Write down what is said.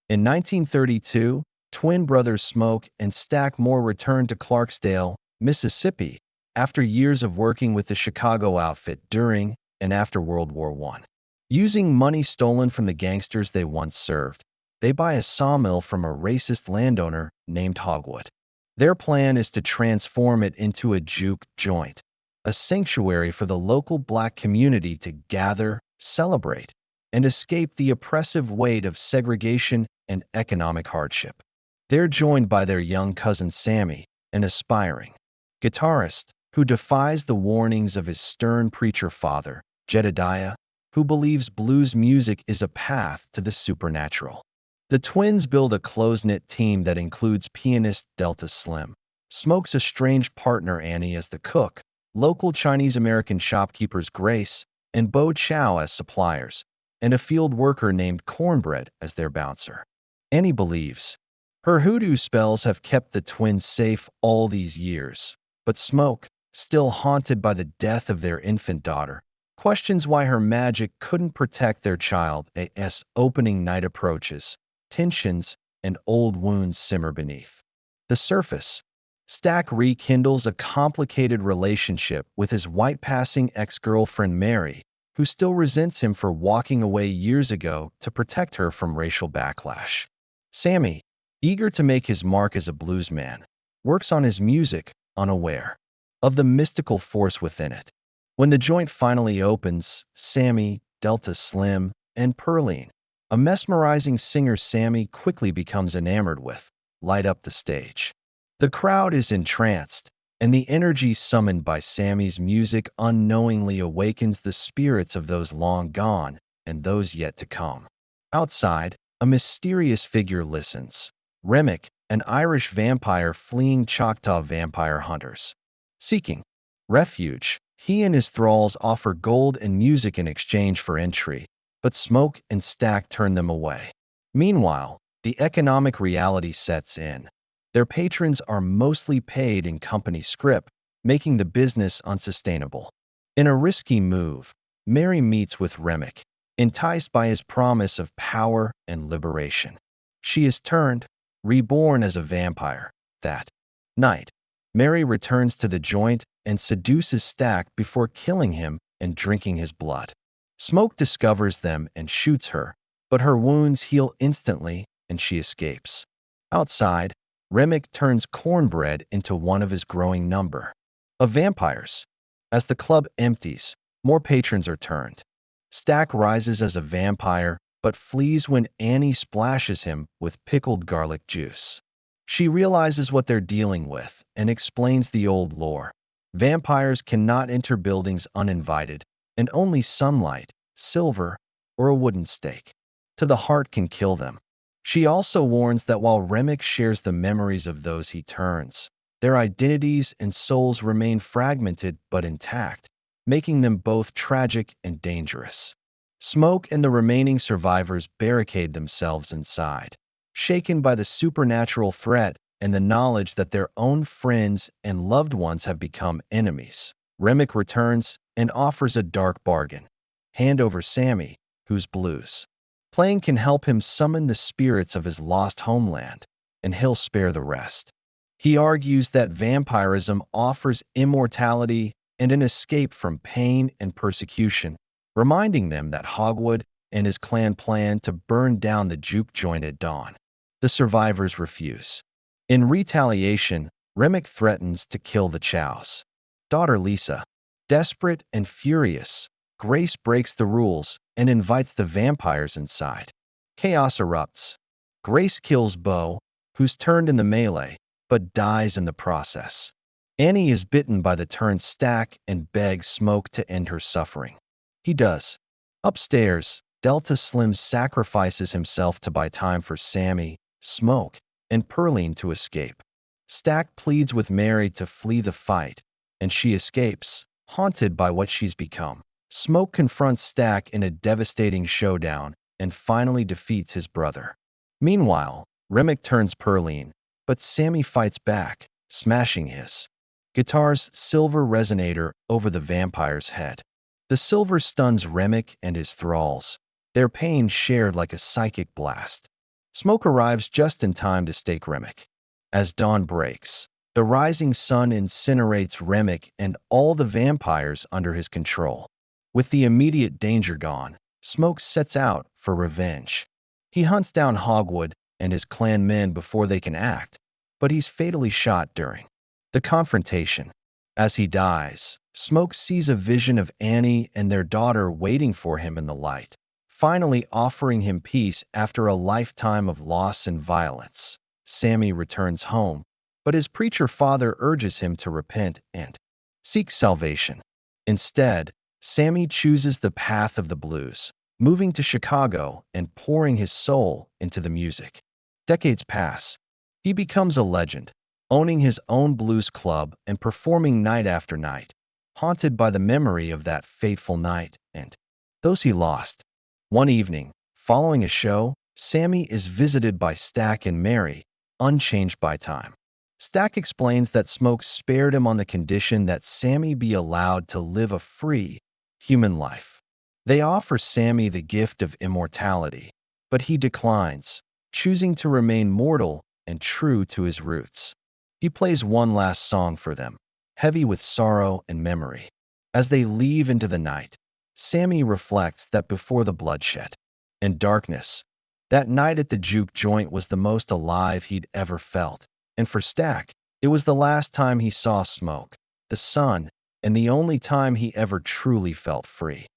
In 1932, twin brothers Smoke and Stack Moore returned to Clarksdale, Mississippi, after years of working with the Chicago outfit during and after World War I. Using money stolen from the gangsters they once served, they buy a sawmill from a racist landowner named Hogwood. Their plan is to transform it into a juke joint, a sanctuary for the local black community to gather, celebrate, and escape the oppressive weight of segregation and economic hardship. They're joined by their young cousin Sammie, an aspiring guitarist who defies the warnings of his stern preacher father, Jedediah, who believes blues music is a path to the supernatural. The twins build a close-knit team that includes pianist Delta Slim, Smoke's estranged partner Annie as the cook, local Chinese-American shopkeepers Grace and Bo Chow as suppliers, and a field worker named Cornbread as their bouncer. Annie believes her hoodoo spells have kept the twins safe all these years, but Smoke, still haunted by the death of their infant daughter, questions why her magic couldn't protect their child as opening night approaches. Tensions and old wounds simmer beneath the surface. Stack rekindles a complicated relationship with his white-passing ex-girlfriend Mary, who still resents him for walking away years ago to protect her from racial backlash. Sammie, eager to make his mark as a bluesman, works on his music, unaware of the mystical force within it. When the joint finally opens, Sammie, Delta Slim, and Pearline, a mesmerizing singer Sammie quickly becomes enamored with, light up the stage. The crowd is entranced, and the energy summoned by Sammie's music unknowingly awakens the spirits of those long gone and those yet to come. Outside, a mysterious figure listens. Remmick, an Irish vampire fleeing Choctaw vampire hunters. Seeking refuge, he and his thralls offer gold and music in exchange for entry, but Smoke and Stack turn them away. Meanwhile, the economic reality sets in. Their patrons are mostly paid in company scrip, making the business unsustainable. In a risky move, Mary meets with Remmick, enticed by his promise of power and liberation. She is turned, reborn as a vampire. That night, Mary returns to the joint and seduces Stack before killing him and drinking his blood. Smoke discovers them and shoots her, but her wounds heal instantly and she escapes. Outside, Remmick turns Cornbread into one of his growing number of vampires. As the club empties, more patrons are turned. Stack rises as a vampire, but flees when Annie splashes him with pickled garlic juice. She realizes what they're dealing with and explains the old lore. Vampires cannot enter buildings uninvited, and only sunlight, silver, or a wooden stake to the heart can kill them. She also warns that while Remmick shares the memories of those he turns, their identities and souls remain fragmented but intact, making them both tragic and dangerous. Smoke and the remaining survivors barricade themselves inside, shaken by the supernatural threat and the knowledge that their own friends and loved ones have become enemies. Remmick returns and offers a dark bargain. Hand over Sammie, whose blues playing can help him summon the spirits of his lost homeland, and he'll spare the rest. He argues that vampirism offers immortality and an escape from pain and persecution, reminding them that Hogwood and his clan plan to burn down the juke joint at dawn. The survivors refuse. In retaliation, Remmick threatens to kill the Chow's daughter Lisa. Desperate and furious, Grace breaks the rules and invites the vampires inside. Chaos erupts. Grace kills Bo, who's turned in the melee, but dies in the process. Annie is bitten by the turned Stack and begs Smoke to end her suffering. He does. Upstairs, Delta Slim sacrifices himself to buy time for Sammie, Smoke, and Pearline to escape. Stack pleads with Mary to flee the fight, and she escapes, haunted by what she's become. Smoke confronts Stack in a devastating showdown and finally defeats his brother. Meanwhile, Remmick turns Pearline, but Sammie fights back, smashing his guitar's silver resonator over the vampire's head. The silver stuns Remmick and his thralls, their pain shared like a psychic blast. Smoke arrives just in time to stake Remmick. As dawn breaks, the rising sun incinerates Remmick and all the vampires under his control. With the immediate danger gone, Smoke sets out for revenge. He hunts down Hogwood and his clan men before they can act, but he's fatally shot during the confrontation. As he dies, Smoke sees a vision of Annie and their daughter waiting for him in the light, finally offering him peace after a lifetime of loss and violence. Sammie returns home, but his preacher father urges him to repent and seek salvation. Instead, Sammie chooses the path of the blues, moving to Chicago and pouring his soul into the music. Decades pass. He becomes a legend, owning his own blues club and performing night after night, haunted by the memory of that fateful night and those he lost. One evening, following a show, Sammie is visited by Stack and Mary, unchanged by time. Stack explains that Smoke spared him on the condition that Sammie be allowed to live a free, human life. They offer Sammie the gift of immortality, but he declines, choosing to remain mortal and true to his roots. He plays one last song for them, heavy with sorrow and memory. As they leave into the night, Sammie reflects that before the bloodshed and darkness, that night at the Juke joint was the most alive he'd ever felt. And for Stack, it was the last time he saw Smoke, the sun, and the only time he ever truly felt free.